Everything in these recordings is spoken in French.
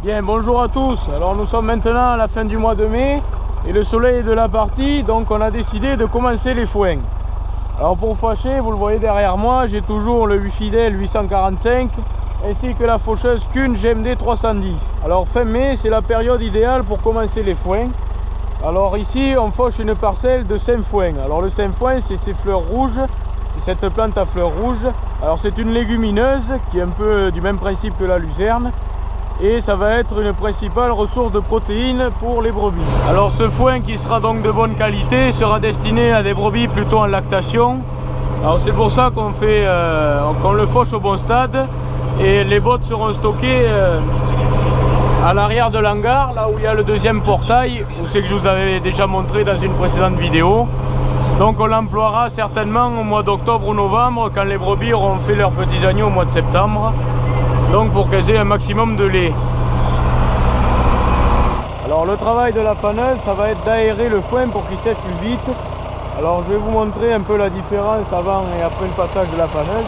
Bien, bonjour à tous. Alors nous sommes maintenant à la fin du mois de mai et le soleil est de la partie, donc on a décidé de commencer les foins. Alors pour fâcher, vous le voyez derrière moi, j'ai toujours le Fidèle 845 ainsi que la faucheuse Kuhn GMD 310. Alors fin mai, c'est la période idéale pour commencer les foins. Alors ici, on fauche une parcelle de 5 foins. Alors le 5 foins, c'est ces fleurs rouges, c'est cette plante à fleurs rouges. Alors c'est une légumineuse qui est un peu du même principe que la luzerne. Et ça va être une principale ressource de protéines pour les brebis. Alors ce foin qui sera donc de bonne qualité sera destiné à des brebis plutôt en lactation. Alors c'est pour ça qu'on le fauche au bon stade et les bottes seront stockées à l'arrière de l'hangar, là où il y a le deuxième portail, où c'est que je vous avais déjà montré dans une précédente vidéo. Donc on l'emploiera certainement au mois d'octobre ou novembre quand les brebis auront fait leurs petits agneaux au mois de septembre. Donc pour qu'elles aient un maximum de lait. Alors le travail de la faneuse, ça va être d'aérer le foin pour qu'il sèche plus vite. Alors je vais vous montrer un peu la différence avant et après le passage de la faneuse.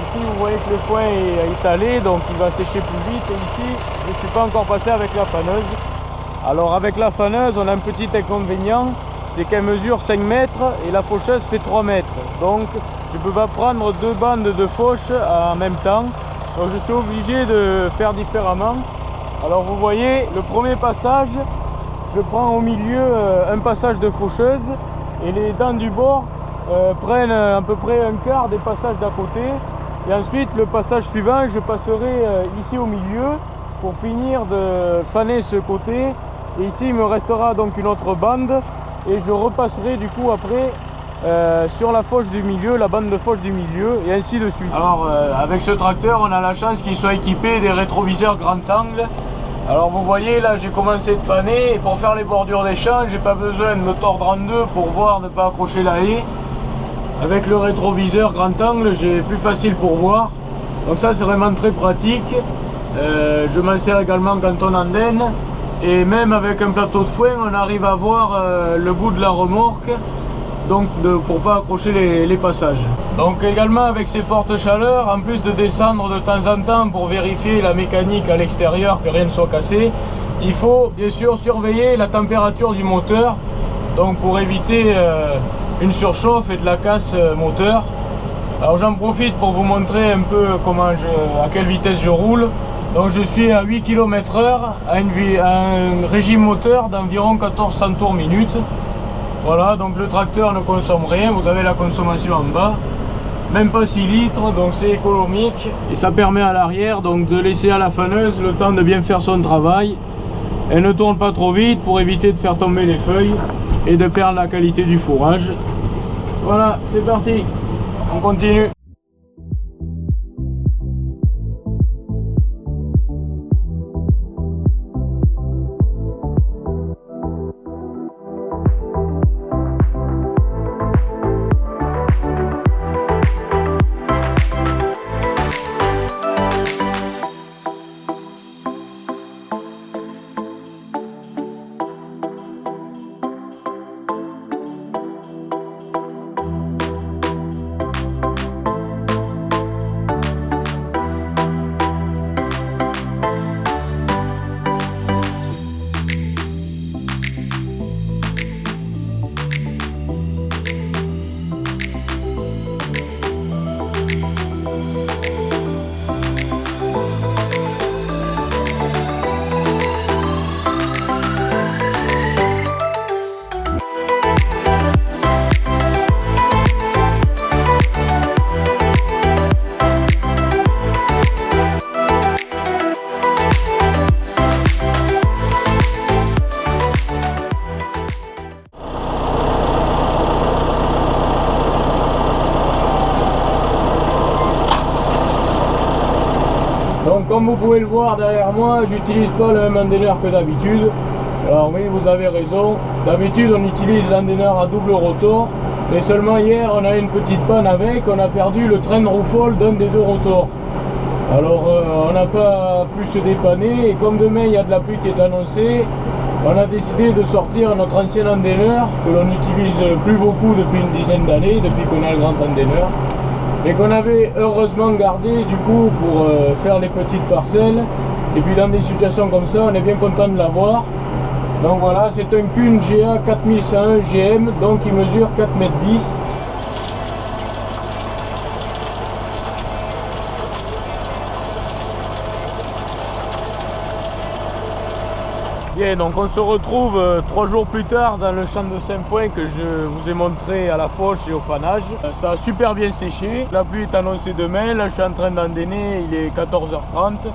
Ici vous voyez que le foin est étalé, donc il va sécher plus vite. Et ici je ne suis pas encore passé avec la faneuse. Alors avec la faneuse on a un petit inconvénient, c'est qu'elle mesure 5 mètres et la faucheuse fait 3 mètres. Donc je ne peux pas prendre deux bandes de fauche en même temps. Donc je suis obligé de faire différemment. Alors vous voyez, le premier passage, je prends au milieu un passage de faucheuse et les dents du bord prennent à peu près un quart des passages d'à côté. Et ensuite le passage suivant, je passerai ici au milieu pour finir de faner ce côté. Et ici il me restera donc une autre bande et je repasserai du coup après sur la fauche du milieu, la bande de fauche du milieu et ainsi de suite. Alors avec ce tracteur on a la chance qu'il soit équipé des rétroviseurs grand angle. Alors vous voyez là j'ai commencé de faner et pour faire les bordures des champs j'ai pas besoin de me tordre en deux pour voir ne pas accrocher la haie. Avec le rétroviseur grand angle j'ai plus facile pour voir, donc ça c'est vraiment très pratique. Je m'en sers également quand on endaine et même avec un plateau de foin on arrive à voir le bout de la remorque. Donc pour pas accrocher les passages. Donc également avec ces fortes chaleurs, en plus de descendre de temps en temps pour vérifier la mécanique à l'extérieur, que rien ne soit cassé, il faut bien sûr surveiller la température du moteur, donc pour éviter une surchauffe et de la casse moteur. Alors j'en profite pour vous montrer un peu à quelle vitesse je roule. Donc je suis à 8 km/h à un régime moteur d'environ 1400 tours minute. Voilà, donc le tracteur ne consomme rien, vous avez la consommation en bas, même pas 6 litres, donc c'est économique. Et ça permet à l'arrière donc de laisser à la faneuse le temps de bien faire son travail. Elle ne tourne pas trop vite pour éviter de faire tomber les feuilles et de perdre la qualité du fourrage. Voilà, c'est parti, on continue. Donc comme vous pouvez le voir derrière moi, j'utilise pas le même endaineur que d'habitude. Alors oui, vous avez raison, d'habitude on utilise l'endaineur à double rotor, mais seulement hier on a eu une petite panne avec, on a perdu le train de roue-folle d'un des deux rotors. Alors on n'a pas pu se dépanner et comme demain il y a de la pluie qui est annoncée, on a décidé de sortir notre ancien endaineur que l'on n'utilise plus beaucoup depuis une dizaine d'années, depuis qu'on a le grand endaineur. Et qu'on avait heureusement gardé du coup pour faire les petites parcelles Et puis dans des situations comme ça, on est bien content de l'avoir. Donc voilà, c'est un Kuhn GA 4101 GM, donc il mesure 4,10 m. Bien, donc on se retrouve 3 jours plus tard dans le champ de Saint-Fouin que je vous ai montré à la fauche et au fanage. Ça a super bien séché, la pluie est annoncée demain, là je suis en train d'endainer, il est 14h30.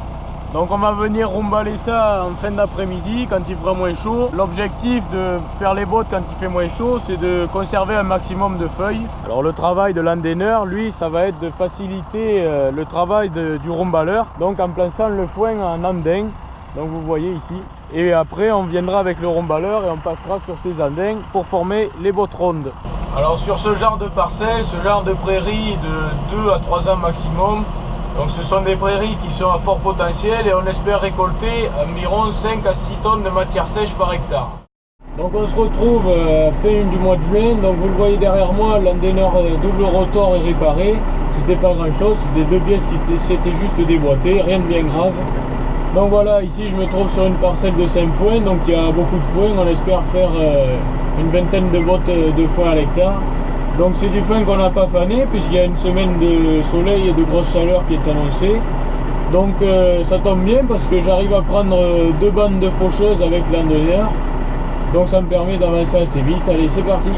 Donc on va venir remballer ça en fin d'après-midi quand il fera moins chaud. L'objectif de faire les bottes quand il fait moins chaud, c'est de conserver un maximum de feuilles. Alors le travail de l'endaineur, lui, ça va être de faciliter le travail du remballeur. Donc en plaçant le foin en andain, donc vous voyez ici. Et après on viendra avec le remballeur et on passera sur ces andins pour former les bottes rondes. Alors sur ce genre de parcelle, ce genre de prairie de 2 à 3 ans maximum, donc ce sont des prairies qui sont à fort potentiel et on espère récolter environ 5 à 6 tonnes de matière sèche par hectare. Donc on se retrouve fin du mois de juin, donc vous le voyez derrière moi, l'endaineur double rotor est réparé. C'était pas grand chose, c'était 2 pièces qui s'étaient juste déboîtées, rien de bien grave. Donc voilà, ici je me trouve sur une parcelle de Saint-Fouin, donc il y a beaucoup de foin, on espère faire une vingtaine de bottes de foin à l'hectare. Donc c'est du foin qu'on n'a pas fané puisqu'il y a une semaine de soleil et de grosse chaleur qui est annoncée. Donc ça tombe bien parce que j'arrive à prendre 2 bandes de faucheuses avec l'endaineur. Donc ça me permet d'avancer assez vite. Allez, c'est parti!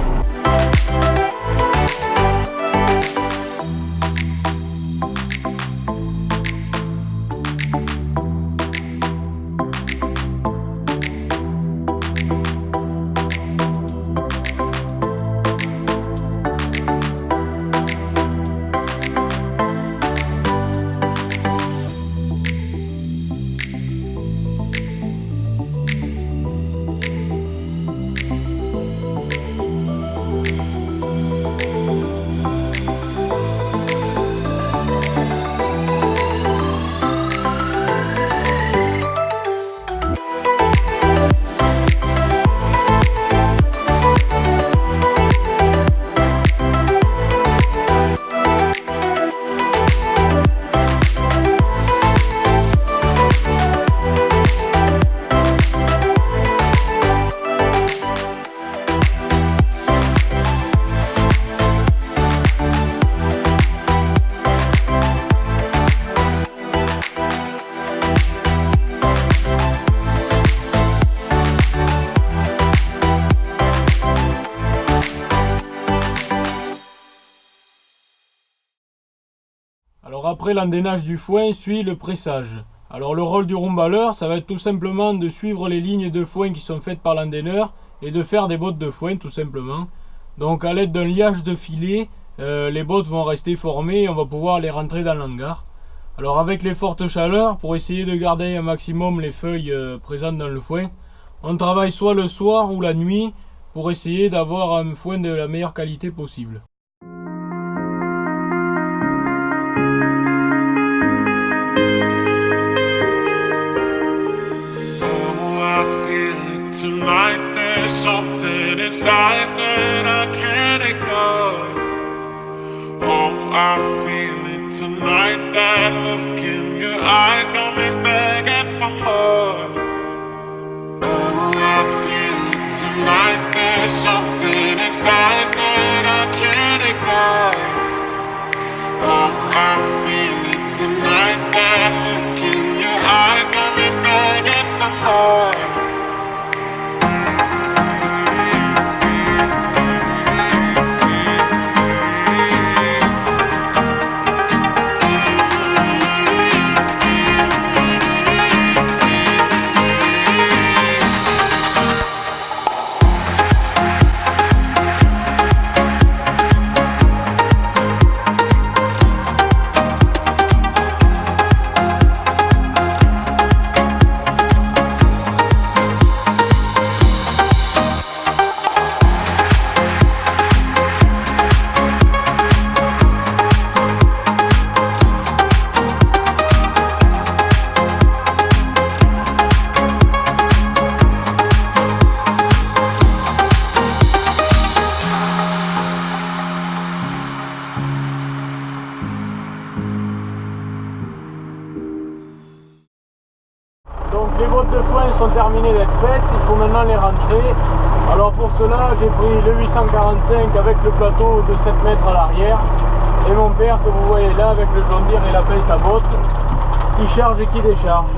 Alors après l'endainage du foin suit le pressage. Alors le rôle du remballeur, ça va être tout simplement de suivre les lignes de foin qui sont faites par l'endaineur et de faire des bottes de foin tout simplement. Donc à l'aide d'un liage de filet, les bottes vont rester formées et on va pouvoir les rentrer dans l'hangar. Alors avec les fortes chaleurs, pour essayer de garder un maximum les feuilles présentes dans le foin, on travaille soit le soir ou la nuit pour essayer d'avoir un foin de la meilleure qualité possible. Tonight there's something inside that I can't ignore. Oh, I feel it tonight, that look in your eyes got me begging for more. Oh, I feel it tonight, there's something inside that I can't ignore. Oh, I feel it tonight, that look in your eyes got me begging for more. bottes de foin sont terminées d'être faites, il faut maintenant les rentrer. Alors pour cela, j'ai pris le 845 avec le plateau de 7 mètres à l'arrière et mon père que vous voyez là avec le John Deere et la pince à botte qui charge et qui décharge.